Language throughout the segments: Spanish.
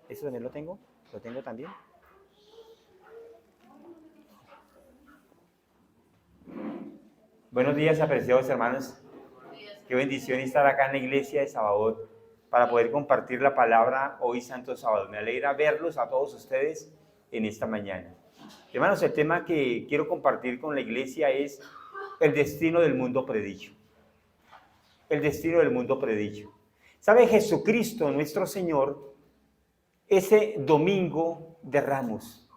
¿Eso también lo tengo? ¿Lo tengo también? Buenos días, apreciados hermanos. Qué bendición estar acá en la iglesia de Sabaoth para poder compartir la palabra hoy, Santo Sábado. Me alegra verlos a todos ustedes en esta mañana. Hermanos, el tema que quiero compartir con la iglesia es el destino del mundo predicho. El destino del mundo predicho. ¿Sabe? Jesucristo, nuestro Señor, ese domingo de Ramos,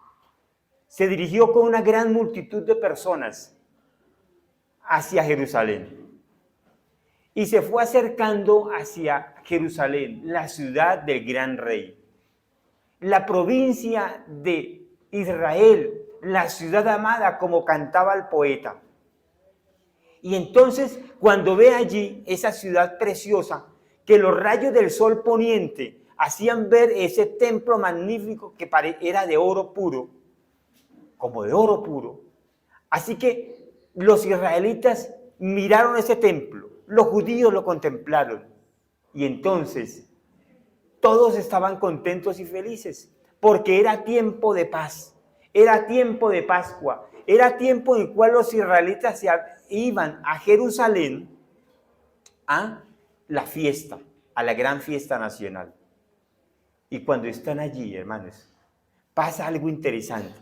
se dirigió con una gran multitud de personas hacia Jerusalén. Y se fue acercando hacia Jerusalén, la ciudad del gran rey, la provincia de Israel, la ciudad amada, como cantaba el poeta. Y entonces, cuando ve allí esa ciudad preciosa, que los rayos del sol poniente hacían ver ese templo magnífico que era de oro puro, como de oro puro. Así que los israelitas miraron ese templo, los judíos lo contemplaron, y entonces todos estaban contentos y felices, porque era tiempo de paz, era tiempo de Pascua, era tiempo en el cual los israelitas iban a Jerusalén a la fiesta, a la gran fiesta nacional. Y cuando están allí, hermanos, pasa algo interesante.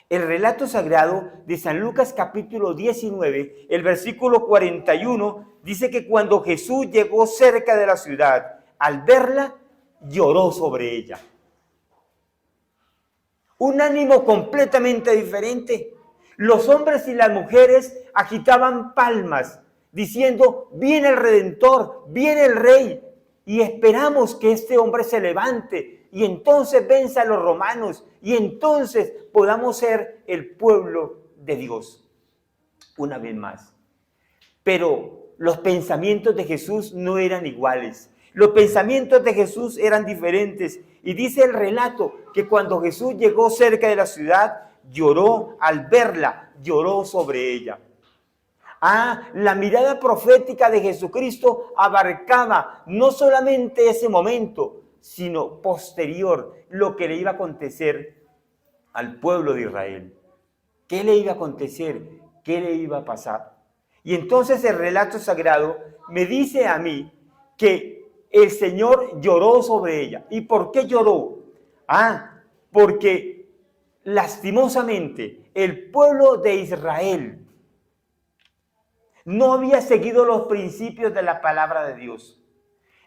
El relato sagrado de San Lucas capítulo 19, el versículo 41, dice que cuando Jesús llegó cerca de la ciudad, al verla, lloró sobre ella. Un ánimo completamente diferente. Los hombres y las mujeres agitaban palmas, diciendo, viene el Redentor, viene el Rey, y esperamos que este hombre se levante, y entonces venza a los romanos, y entonces podamos ser el pueblo de Dios. Una vez más. Pero los pensamientos de Jesús no eran iguales. Los pensamientos de Jesús eran diferentes. Y dice el relato que cuando Jesús llegó cerca de la ciudad, lloró al verla, lloró sobre ella. La mirada profética de Jesucristo abarcaba no solamente ese momento, sino posterior, lo que le iba a acontecer al pueblo de Israel. ¿Qué le iba a acontecer? ¿Qué le iba a pasar? Y entonces el relato sagrado me dice a mí que el Señor lloró sobre ella. ¿Y por qué lloró? Porque lastimosamente el pueblo de Israel no había seguido los principios de la palabra de Dios.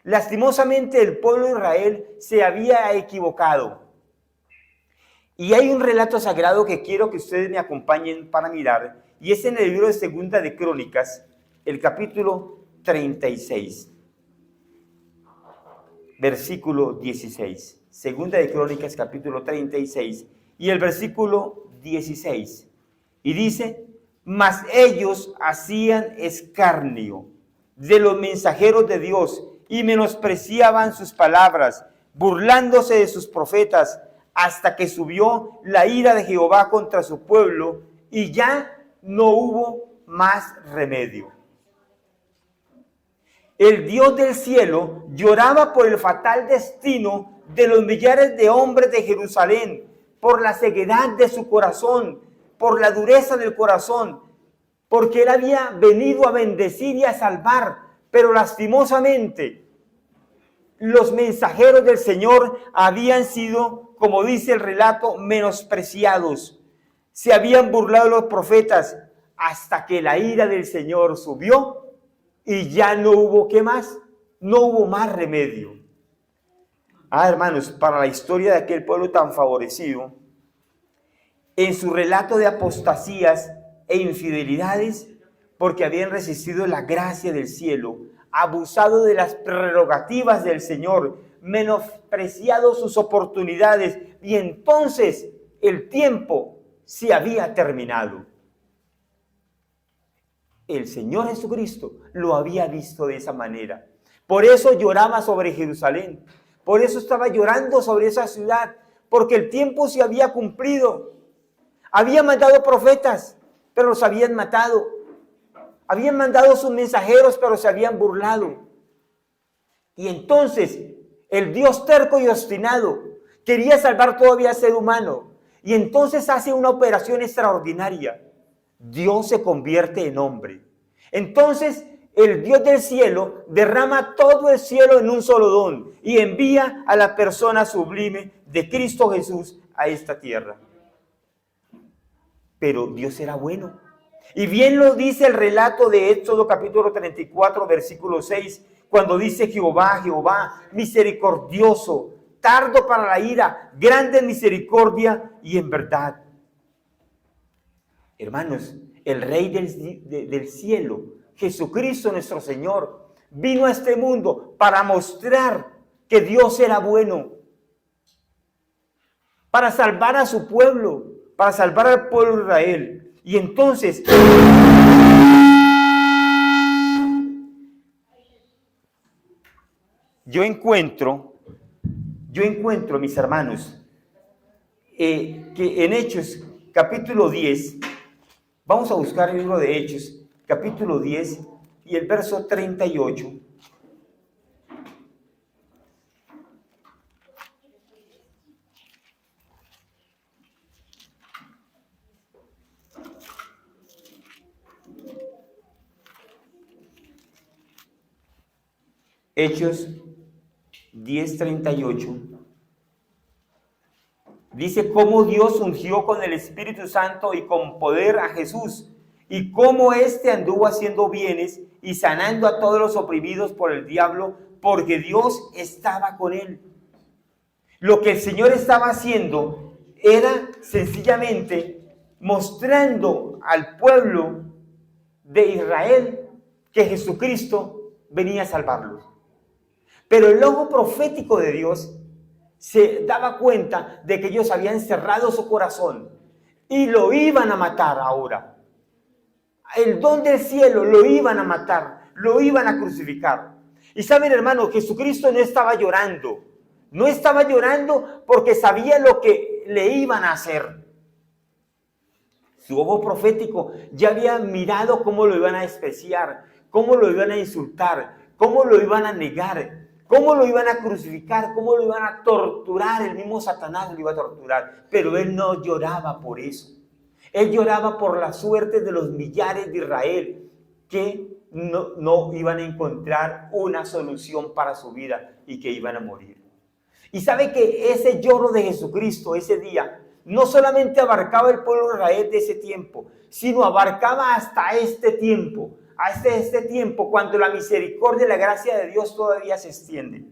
Lastimosamente el pueblo de Israel se había equivocado. Y hay un relato sagrado que quiero que ustedes me acompañen para mirar, y es en el libro de Segunda de Crónicas, el capítulo 36, versículo 16. Segunda de Crónicas, capítulo 36, y el versículo 16. Y dice, mas ellos hacían escarnio de los mensajeros de Dios y menospreciaban sus palabras, burlándose de sus profetas, hasta que subió la ira de Jehová contra su pueblo y ya no hubo más remedio. El Dios del cielo lloraba por el fatal destino de los millares de hombres de Jerusalén, por la ceguedad de su corazón, por la dureza del corazón, porque él había venido a bendecir y a salvar, pero lastimosamente los mensajeros del Señor habían sido, como dice el relato, menospreciados. Se habían burlado los profetas hasta que la ira del Señor subió y ya no hubo, ¿qué más? No hubo más remedio. Hermanos, para la historia de aquel pueblo tan favorecido, en su relato de apostasías e infidelidades, porque habían resistido la gracia del cielo, abusado de las prerrogativas del Señor, menospreciado sus oportunidades, y entonces el tiempo se había terminado. El Señor Jesucristo lo había visto de esa manera. Por eso lloraba sobre Jerusalén. Por eso estaba llorando sobre esa ciudad, porque el tiempo se había cumplido. Había mandado profetas, pero los habían matado. Habían mandado sus mensajeros, pero se habían burlado. Y entonces El Dios terco y obstinado quería salvar todavía al ser humano. Y entonces hace una operación extraordinaria. Dios se convierte en hombre. Entonces el Dios del cielo derrama todo el cielo en un solo don y envía a la persona sublime de Cristo Jesús a esta tierra. Pero Dios era bueno. Y bien lo dice el relato de Éxodo capítulo 34, versículo 6, cuando dice Jehová, Jehová, misericordioso, tardo para la ira, grande en misericordia y en verdad. Hermanos, el Rey del cielo, Jesucristo nuestro Señor, vino a este mundo para mostrar que Dios era bueno, para salvar a su pueblo, para salvar al pueblo de Israel. Y entonces, yo encuentro, mis hermanos, que en Hechos capítulo 10, vamos a buscar el libro de Hechos, capítulo 10 y el verso 38. Hechos 10:38. Dice cómo Dios ungió con el Espíritu Santo y con poder a Jesús, y cómo éste anduvo haciendo bienes y sanando a todos los oprimidos por el diablo, porque Dios estaba con él. Lo que el Señor estaba haciendo era sencillamente mostrando al pueblo de Israel que Jesucristo venía a salvarlos. Pero el ojo profético de Dios se daba cuenta de que ellos habían cerrado su corazón y lo iban a matar ahora. El don del cielo lo iban a matar, lo iban a crucificar. Y saben, hermano, Jesucristo no estaba llorando. No estaba llorando porque sabía lo que le iban a hacer. Su ojo profético ya había mirado cómo lo iban a despreciar, cómo lo iban a insultar, cómo lo iban a negar, cómo lo iban a crucificar, cómo lo iban a torturar. El mismo Satanás lo iba a torturar, pero él no lloraba por eso. Él lloraba por la suerte de los millares de Israel que no iban a encontrar una solución para su vida y que iban a morir. Y sabe que ese lloro de Jesucristo ese día no solamente abarcaba el pueblo de Israel de ese tiempo, sino abarcaba hasta este tiempo. Hasta este tiempo, cuando la misericordia y la gracia de Dios todavía se extiende.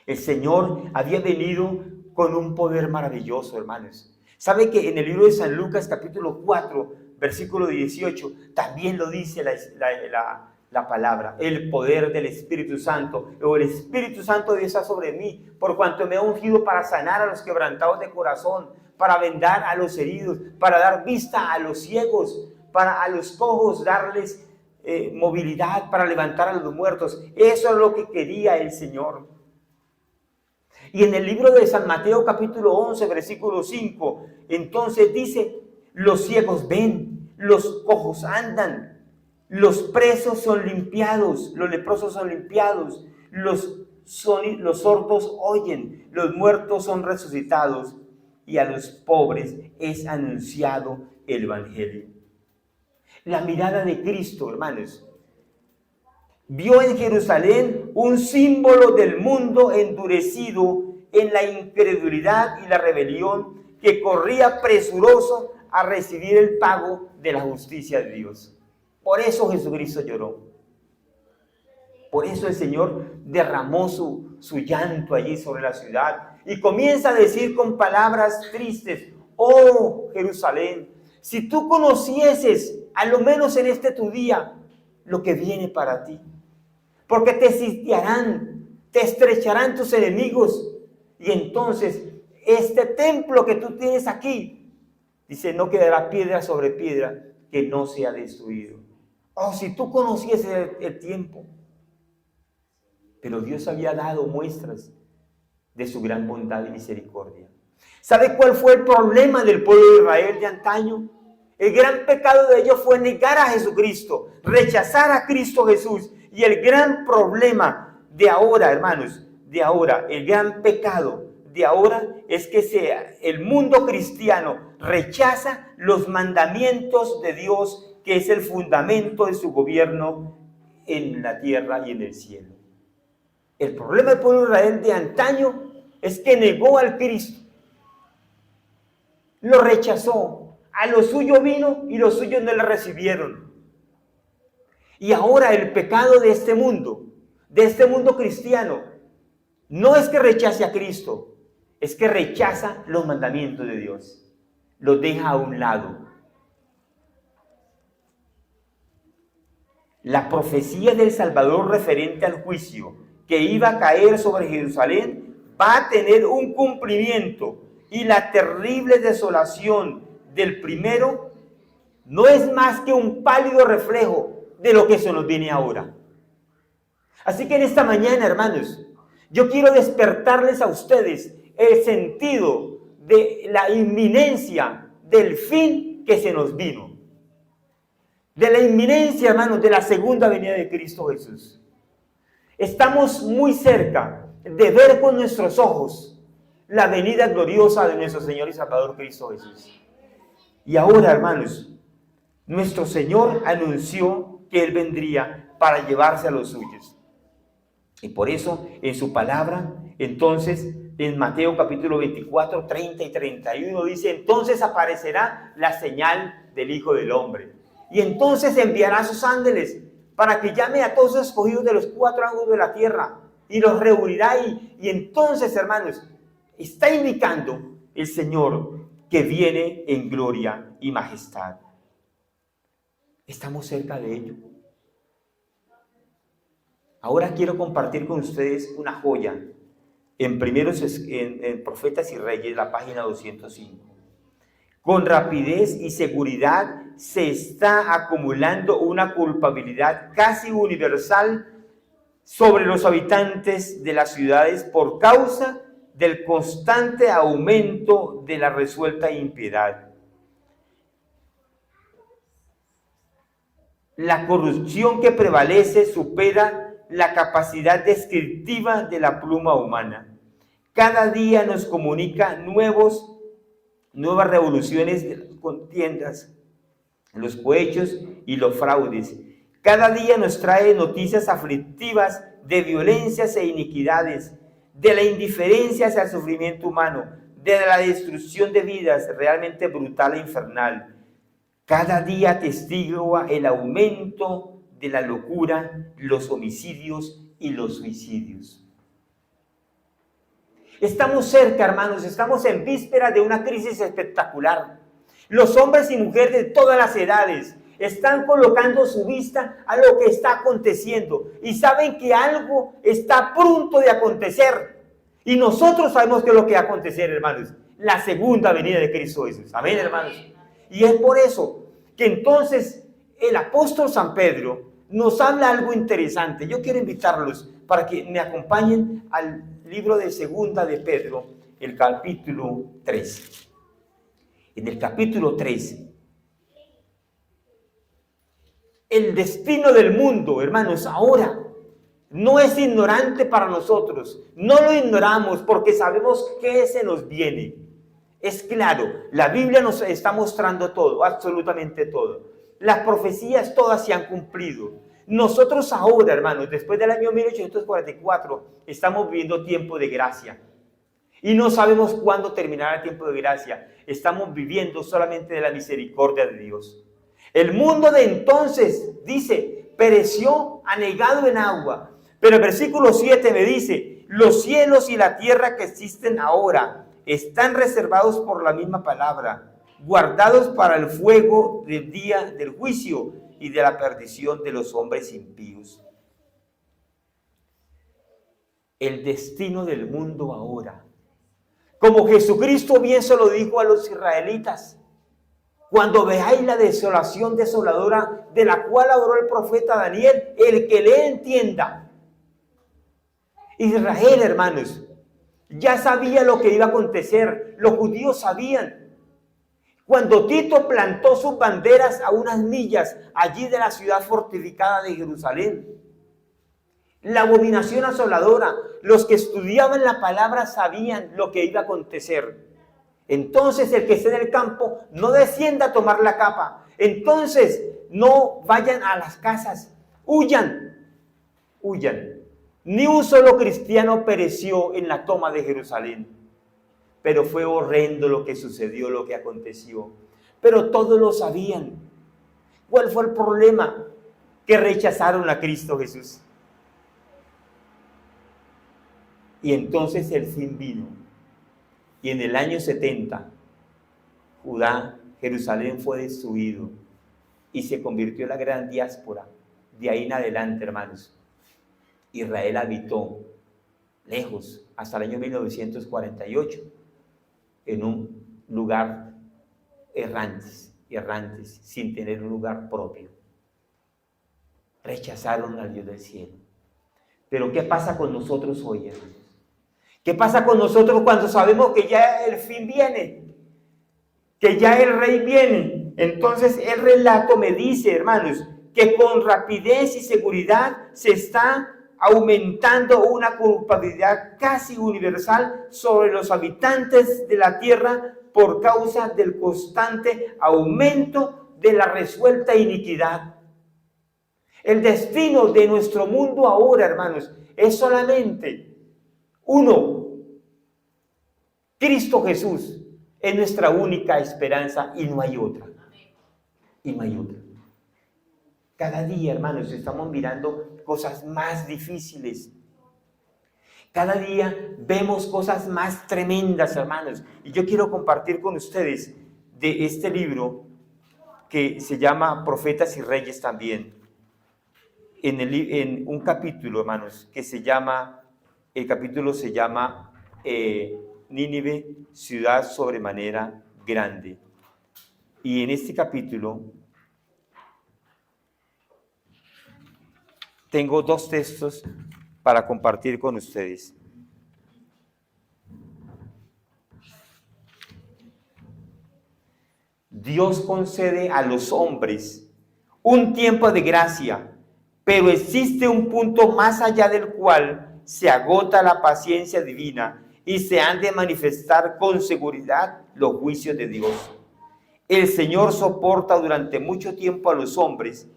El Señor había venido con un poder maravilloso, hermanos. ¿Sabe que en el libro de San Lucas, capítulo 4, versículo 18, también lo dice la palabra? El poder del Espíritu Santo, o el Espíritu Santo de Dios está sobre mí, por cuanto me ha ungido para sanar a los quebrantados de corazón, para vendar a los heridos, para dar vista a los ciegos, para a los cojos darles movilidad, para levantar a los muertos. Eso es lo que quería el Señor. Y en el libro de San Mateo capítulo 11 versículo 5, entonces dice, los ciegos ven, los cojos andan, los presos son limpiados, los leprosos son limpiados, los sordos oyen, los muertos son resucitados y a los pobres es anunciado el Evangelio. La mirada de Cristo, hermanos, vio en Jerusalén un símbolo del mundo endurecido en la incredulidad y la rebelión, que corría presuroso a recibir el pago de la justicia de Dios. Por eso Jesucristo lloró. Por eso el Señor derramó su llanto allí sobre la ciudad y comienza a decir con palabras tristes: oh Jerusalén, si tú conocieses, a lo menos en este tu día, lo que viene para ti. Porque te sitiarán, te estrecharán tus enemigos. Y entonces, este templo que tú tienes aquí, dice, no quedará piedra sobre piedra que no sea destruido. Oh, si tú conocieses el tiempo. Pero Dios había dado muestras de su gran bondad y misericordia. ¿Sabe cuál fue el problema del pueblo de Israel de antaño? El gran pecado de ellos fue negar a Jesucristo, rechazar a Cristo Jesús. Y el gran problema de ahora, hermanos, de ahora, el gran pecado de ahora es que el mundo cristiano rechaza los mandamientos de Dios, que es el fundamento de su gobierno en la tierra y en el cielo. El problema del pueblo de Israel de antaño es que negó al Cristo, lo rechazó, a lo suyo vino y los suyos no le recibieron. Y ahora el pecado de este mundo cristiano, no es que rechace a Cristo, es que rechaza los mandamientos de Dios, los deja a un lado. La profecía del Salvador referente al juicio que iba a caer sobre Jerusalén va a tener un cumplimiento, y la terrible desolación del primero no es más que un pálido reflejo de lo que se nos viene ahora. Así que en esta mañana, hermanos, yo quiero despertarles a ustedes el sentido de la inminencia del fin que se nos vino. De la inminencia, hermanos, de la segunda venida de Cristo Jesús. Estamos muy cerca de ver con nuestros ojos la venida gloriosa de nuestro Señor y Salvador Cristo Jesús. Y ahora, hermanos, nuestro Señor anunció que Él vendría para llevarse a los suyos. Y por eso, en su palabra, entonces, en Mateo capítulo 24, 30 y 31, dice: entonces aparecerá la señal del Hijo del Hombre. Y entonces enviará a sus ángeles para que llame a todos los escogidos de los 4 ángulos de la tierra y los reunirá. Y entonces, hermanos, está indicando el Señor que viene en gloria y majestad. Estamos cerca de ello. Ahora quiero compartir con ustedes una joya en Profetas y Reyes, la página 205. Con rapidez y seguridad se está acumulando una culpabilidad casi universal sobre los habitantes de las ciudades por causa del constante aumento de la resuelta impiedad. La corrupción que prevalece supera la capacidad descriptiva de la pluma humana. Cada día nos comunica nuevas revoluciones de las contiendas, los cohechos y los fraudes. Cada día nos trae noticias aflictivas de violencias e iniquidades, de la indiferencia hacia el sufrimiento humano, de la destrucción de vidas realmente brutal e infernal. Cada día atestigua el aumento de la locura, los homicidios y los suicidios. Estamos cerca, hermanos, estamos en vísperas de una crisis espectacular. Los hombres y mujeres de todas las edades están colocando su vista a lo que está aconteciendo y saben que algo está pronto de acontecer. Y nosotros sabemos que es lo que va a acontecer, hermanos: la segunda venida de Cristo Jesús. Amén, hermanos. Y es por eso que entonces el apóstol San Pedro nos habla algo interesante. Yo quiero invitarlos para que me acompañen al libro de Segunda de Pedro, el capítulo 3. En el capítulo 3, el destino del mundo, hermanos, ahora no es ignorante para nosotros. No lo ignoramos porque sabemos que se nos viene. Es claro, la Biblia nos está mostrando todo, absolutamente todo. Las profecías todas se han cumplido. Nosotros ahora, hermanos, después del año 1844, estamos viviendo tiempo de gracia. Y no sabemos cuándo terminará el tiempo de gracia. Estamos viviendo solamente de la misericordia de Dios. El mundo de entonces, dice, pereció anegado en agua. Pero el versículo 7 me dice: los cielos y la tierra que existen ahora están reservados por la misma palabra, guardados para el fuego del día del juicio y de la perdición de los hombres impíos. El destino del mundo ahora, como Jesucristo bien se lo dijo a los israelitas: cuando veáis la desolación desoladora de la cual habló el profeta Daniel, el que le entienda. Israel, hermanos, ya sabía lo que iba a acontecer. Los judíos sabían. Cuando Tito plantó sus banderas a unas millas allí de la ciudad fortificada de Jerusalén, la abominación asoladora. Los que estudiaban la palabra sabían lo que iba a acontecer. Entonces el que esté en el campo no descienda a tomar la capa. Entonces no vayan a las casas, huyan. Ni un solo cristiano pereció en la toma de Jerusalén. Pero fue horrendo lo que sucedió, lo que aconteció. Pero todos lo sabían. ¿Cuál fue el problema? Que rechazaron a Cristo Jesús. Y entonces el fin vino. Y en el año 70, Jerusalén fue destruido y se convirtió en la gran diáspora. De ahí en adelante, hermanos, Israel habitó lejos, hasta el año 1948, en un lugar errantes, sin tener un lugar propio. Rechazaron al Dios del cielo. Pero ¿qué pasa con nosotros hoy, hermanos? ¿Qué pasa con nosotros cuando sabemos que ya el fin viene? Que ya el rey viene. Entonces el relato me dice, hermanos, que con rapidez y seguridad se está aumentando una culpabilidad casi universal sobre los habitantes de la tierra por causa del constante aumento de la resuelta iniquidad. El destino de nuestro mundo ahora, hermanos, es solamente uno. Cristo Jesús es nuestra única esperanza y no hay otra. Y no hay otra. Cada día, hermanos, estamos mirando cosas más difíciles. Cada día vemos cosas más tremendas, hermanos. Y yo quiero compartir con ustedes de este libro que se llama Profetas y Reyes también. En un capítulo, hermanos, que se llama, el capítulo se llama Nínive, ciudad sobremanera grande. Y en este capítulo tengo dos textos para compartir con ustedes. Dios concede a los hombres un tiempo de gracia, pero existe un punto más allá del cual se agota la paciencia divina y se han de manifestar con seguridad los juicios de Dios. El Señor soporta durante mucho tiempo a los hombres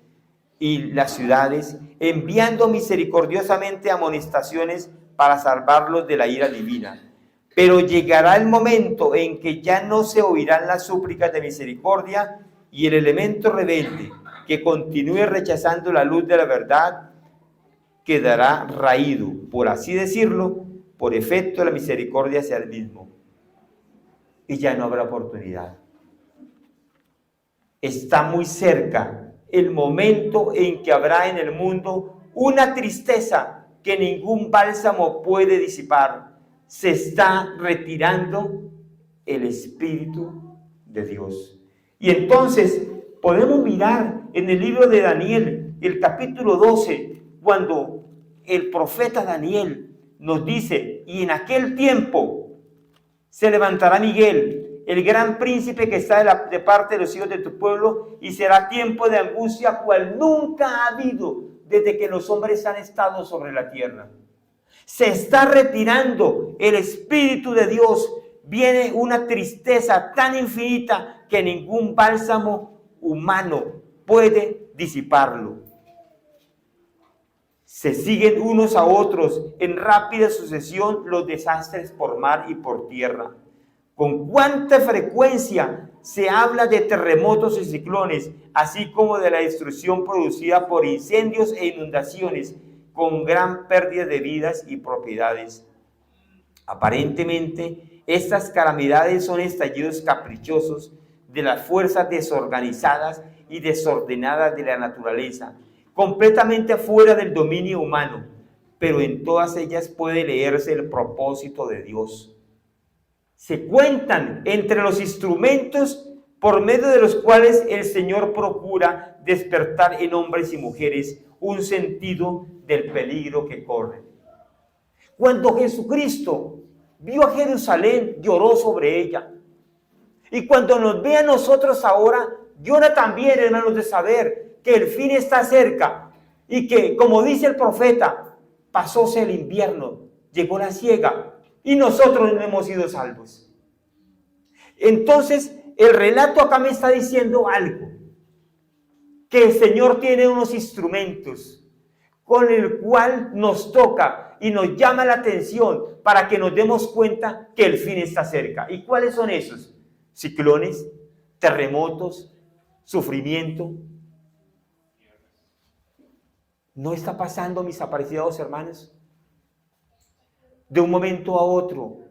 y las ciudades, enviando misericordiosamente amonestaciones para salvarlos de la ira divina. Pero llegará el momento en que ya no se oirán las súplicas de misericordia y el elemento rebelde que continúe rechazando la luz de la verdad quedará raído, por así decirlo, por efecto de la misericordia hacia el mismo. Y ya no habrá oportunidad. Está muy cerca el momento en que habrá en el mundo una tristeza que ningún bálsamo puede disipar. Se está retirando el Espíritu de Dios. Y entonces podemos mirar en el libro de Daniel, el capítulo 12, cuando el profeta Daniel nos dice: y en aquel tiempo se levantará Miguel, el gran príncipe que está de parte de los hijos de tu pueblo, y será tiempo de angustia cual nunca ha habido desde que los hombres han estado sobre la tierra. Se está retirando el Espíritu de Dios. Viene una tristeza tan infinita que ningún bálsamo humano puede disiparlo. Se siguen unos a otros en rápida sucesión los desastres por mar y por tierra. Con cuánta frecuencia se habla de terremotos y ciclones, así como de la destrucción producida por incendios e inundaciones, con gran pérdida de vidas y propiedades. Aparentemente, estas calamidades son estallidos caprichosos de las fuerzas desorganizadas y desordenadas de la naturaleza, completamente fuera del dominio humano, pero en todas ellas puede leerse el propósito de Dios. Se cuentan entre los instrumentos por medio de los cuales el Señor procura despertar en hombres y mujeres un sentido del peligro que corren. Cuando Jesucristo vio a Jerusalén, lloró sobre ella. Y cuando nos ve a nosotros ahora, llora también, hermanos, de saber que el fin está cerca y que, como dice el profeta, pasóse el invierno, llegó la siega y nosotros no hemos sido salvos. Entonces, el relato acá me está diciendo algo, que el Señor tiene unos instrumentos con el cual nos toca y nos llama la atención para que nos demos cuenta que el fin está cerca. ¿Y cuáles son esos? Ciclones, terremotos, sufrimiento. ¿No está pasando, mis apreciados hermanos? De un momento a otro,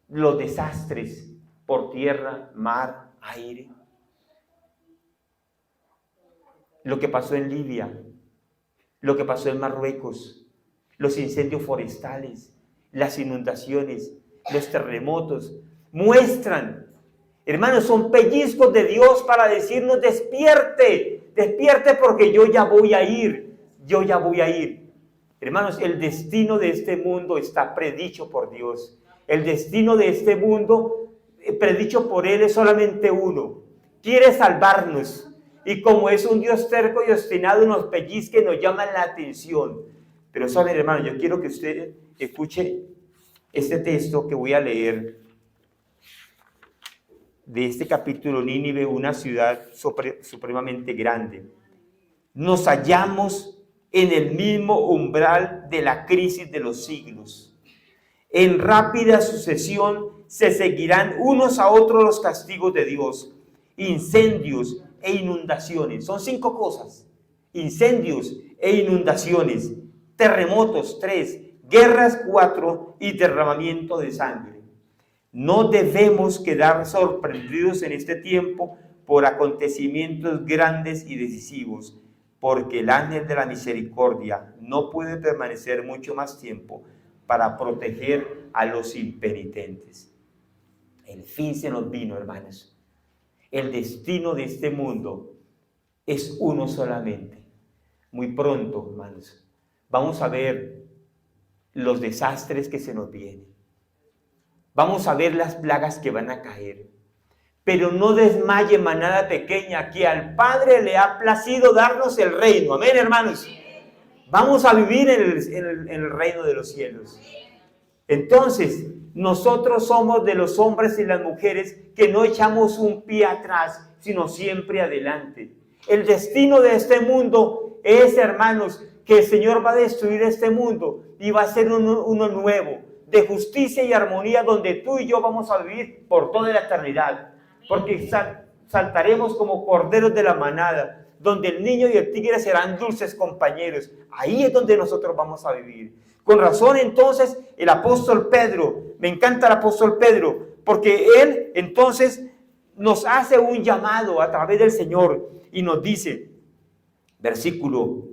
los desastres por tierra, mar, aire. Lo que pasó en Libia, lo que pasó en Marruecos, los incendios forestales, las inundaciones, los terremotos, muestran, hermanos, son pellizcos de Dios para decirnos: despierte, despierte, porque yo ya voy a ir, yo ya voy a ir. Hermanos, el destino de este mundo está predicho por Dios. El destino de este mundo, predicho por Él, es solamente uno: quiere salvarnos. Y como es un Dios terco y obstinado, nos pellizca y nos llama la atención. Pero saben, hermano, yo quiero que usted escuche este texto que voy a leer de este capítulo. Nínive, una ciudad supremamente grande. Nos hallamos en el mismo umbral de la crisis de los siglos. En rápida sucesión se seguirán unos a otros los castigos de Dios: incendios e inundaciones. Son 5 cosas: incendios e inundaciones, terremotos 3, guerras 4 y derramamiento de sangre. No debemos quedar sorprendidos en este tiempo por acontecimientos grandes y decisivos, porque el ángel de la misericordia no puede permanecer mucho más tiempo para proteger a los impenitentes. El fin se nos vino, hermanos. El destino de este mundo es uno solamente. Muy pronto, hermanos, vamos a ver los desastres que se nos vienen. Vamos a ver las plagas que van a caer. Pero no desmaye, manada pequeña, que al Padre le ha placido darnos el reino. Amén, hermanos. Vamos a vivir en el reino de los cielos. Entonces, nosotros somos de los hombres y las mujeres que no echamos un pie atrás, sino siempre adelante. El destino de este mundo es, hermanos, que el Señor va a destruir este mundo y va a ser uno nuevo, de justicia y armonía, donde tú y yo vamos a vivir por toda la eternidad. Porque saltaremos como corderos de la manada, donde el niño y el tigre serán dulces compañeros. Ahí es donde nosotros vamos a vivir. Con razón, entonces, el apóstol Pedro, me encanta el apóstol Pedro, porque él entonces nos hace un llamado a través del Señor y nos dice, versículo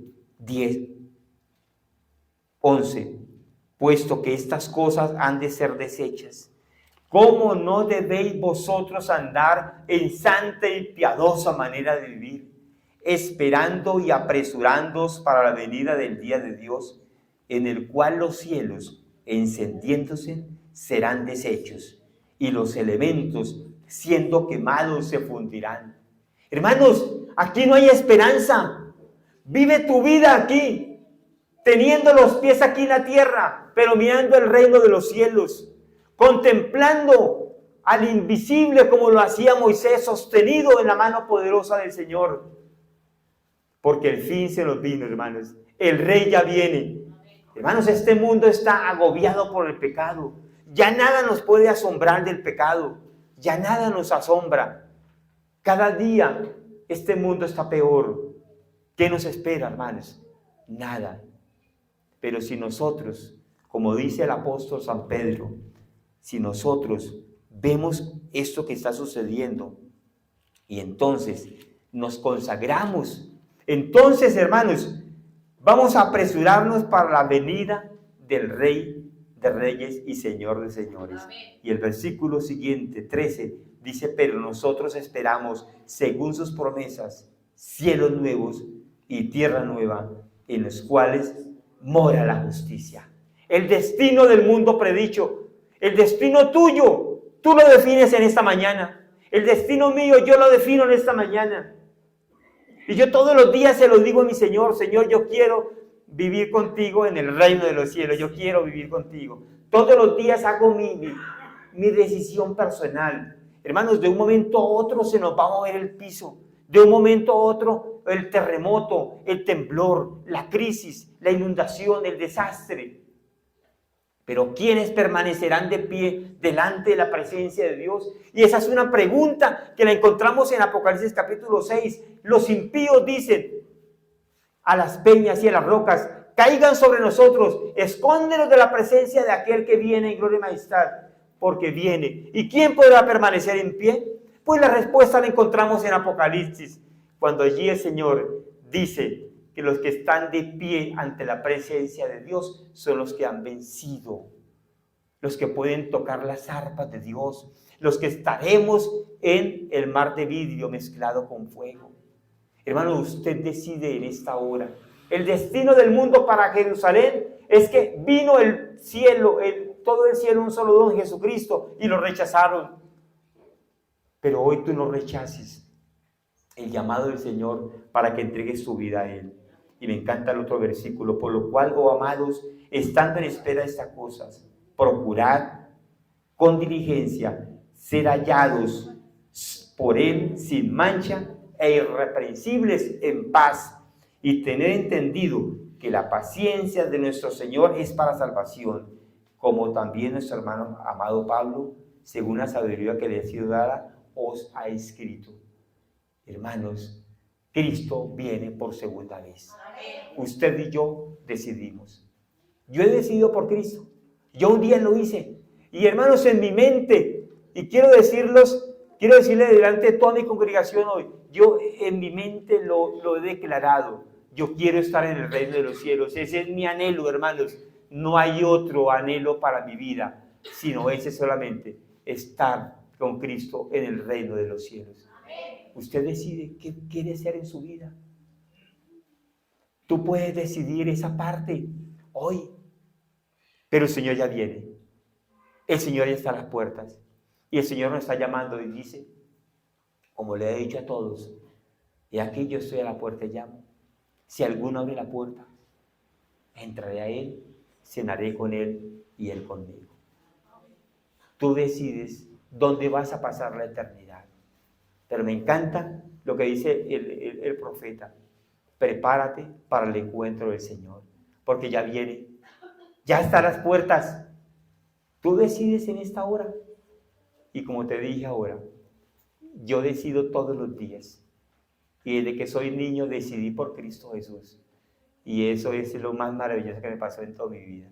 11, puesto que estas cosas han de ser deshechas, ¿cómo no debéis vosotros andar en santa y piadosa manera de vivir, esperando y apresurándoos para la venida del día de Dios, en el cual los cielos, encendiéndose, serán deshechos, y los elementos, siendo quemados, se fundirán? Hermanos, aquí no hay esperanza. Vive tu vida aquí, teniendo los pies aquí en la tierra, pero mirando el reino de los cielos, contemplando al invisible como lo hacía Moisés, sostenido en la mano poderosa del Señor. Porque el fin se nos vino, hermanos. El Rey ya viene. Hermanos, este mundo está agobiado por el pecado. Ya nada nos puede asombrar del pecado. Ya nada nos asombra. Cada día este mundo está peor. ¿Qué nos espera, hermanos? Nada. Pero si nosotros, como dice el apóstol San Pedro, si nosotros vemos esto que está sucediendo y entonces nos consagramos, entonces, hermanos, vamos a apresurarnos para la venida del Rey de Reyes y Señor de Señores. Amén. Y el versículo siguiente, 13, dice, pero nosotros esperamos, según sus promesas, cielos nuevos y tierra nueva, en los cuales mora la justicia. El destino del mundo predicho, el destino tuyo, tú lo defines en esta mañana. El destino mío, yo lo defino en esta mañana. Y yo todos los días se lo digo a mi Señor: Señor, yo quiero vivir contigo en el reino de los cielos. Yo quiero vivir contigo. Todos los días hago mi decisión personal. Hermanos, de un momento a otro se nos va a mover el piso. De un momento a otro, el terremoto, el temblor, la crisis, la inundación, el desastre. Pero ¿quiénes permanecerán de pie delante de la presencia de Dios? Y esa es una pregunta que la encontramos en Apocalipsis capítulo 6. Los impíos dicen a las peñas y a las rocas: caigan sobre nosotros, escóndenos de la presencia de aquel que viene en gloria y majestad, porque viene. ¿Y quién podrá permanecer en pie? Pues la respuesta la encontramos en Apocalipsis, cuando allí el Señor dice que los que están de pie ante la presencia de Dios son los que han vencido, los que pueden tocar las arpas de Dios, los que estaremos en el mar de vidrio mezclado con fuego. Hermano, usted decide en esta hora. El destino del mundo para Jerusalén es que vino el cielo, todo el cielo, un solo don, Jesucristo, y lo rechazaron. Pero hoy tú no rechaces el llamado del Señor para que entregues tu vida a Él. Y me encanta el otro versículo: por lo cual, oh amados, estando en espera de estas cosas, procurad con diligencia ser hallados por Él sin mancha e irreprensibles en paz, y tener entendido que la paciencia de nuestro Señor es para salvación, como también nuestro hermano amado Pablo, según la sabiduría que le ha sido dada, os ha escrito. Hermanos, Cristo viene por segunda vez. Usted y yo decidimos. Yo he decidido por Cristo. Yo un día lo hice. Y hermanos, en mi mente, y quiero decirle delante de toda mi congregación hoy, yo en mi mente lo he declarado. Yo quiero estar en el reino de los cielos. Ese es mi anhelo, hermanos. No hay otro anhelo para mi vida, sino ese solamente: estar con Cristo en el reino de los cielos. Usted decide qué quiere ser en su vida. Tú puedes decidir esa parte hoy. Pero el Señor ya viene. El Señor ya está a las puertas. Y el Señor nos está llamando y dice, como le he dicho a todos: y aquí yo estoy a la puerta y llamo. Si alguno abre la puerta, entraré a Él, cenaré con Él y Él conmigo. Tú decides dónde vas a pasar la eternidad. Pero me encanta lo que dice el profeta: prepárate para el encuentro del Señor, porque ya viene, ya está a las puertas. Tú decides en esta hora. Y como te dije ahora, yo decido todos los días. Y desde que soy niño decidí por Cristo Jesús. Y eso es lo más maravilloso que me pasó en toda mi vida.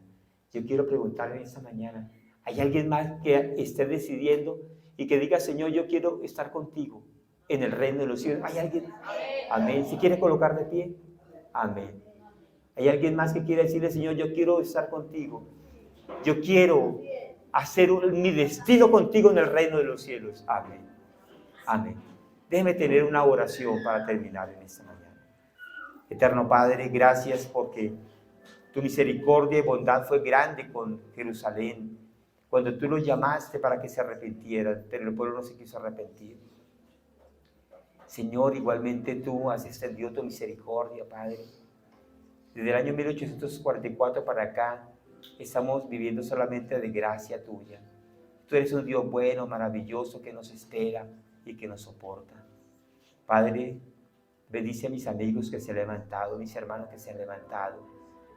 Yo quiero preguntarle esta mañana: ¿hay alguien más que esté decidiendo y que diga: Señor, yo quiero estar contigo en el reino de los cielos? ¿Hay alguien? Amén. Si quiere colocar de pie, amén. ¿Hay alguien más que quiere decirle: Señor, yo quiero estar contigo? Yo quiero hacer mi destino contigo en el reino de los cielos. Amén. Amén. Déjeme tener una oración para terminar en esta mañana. Eterno Padre, gracias porque tu misericordia y bondad fue grande con Jerusalén, cuando tú los llamaste para que se arrepintieran, pero el pueblo no se quiso arrepentir. Señor, igualmente tú has extendido tu misericordia, Padre. Desde el año 1844 para acá, estamos viviendo solamente de gracia tuya. Tú eres un Dios bueno, maravilloso, que nos espera y que nos soporta. Padre, bendice a mis amigos que se han levantado, mis hermanos que se han levantado.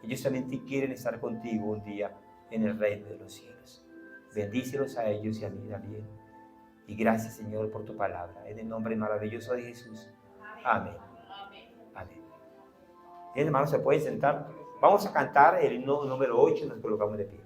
Ellos también quieren estar contigo un día en el reino de los cielos. Bendícelos a ellos y a mí también. Y gracias, Señor, por tu palabra. En el nombre maravilloso de Jesús. Amén. Amén. Bien, hermanos, se pueden sentar. Vamos a cantar el himno número 8 y nos colocamos de pie.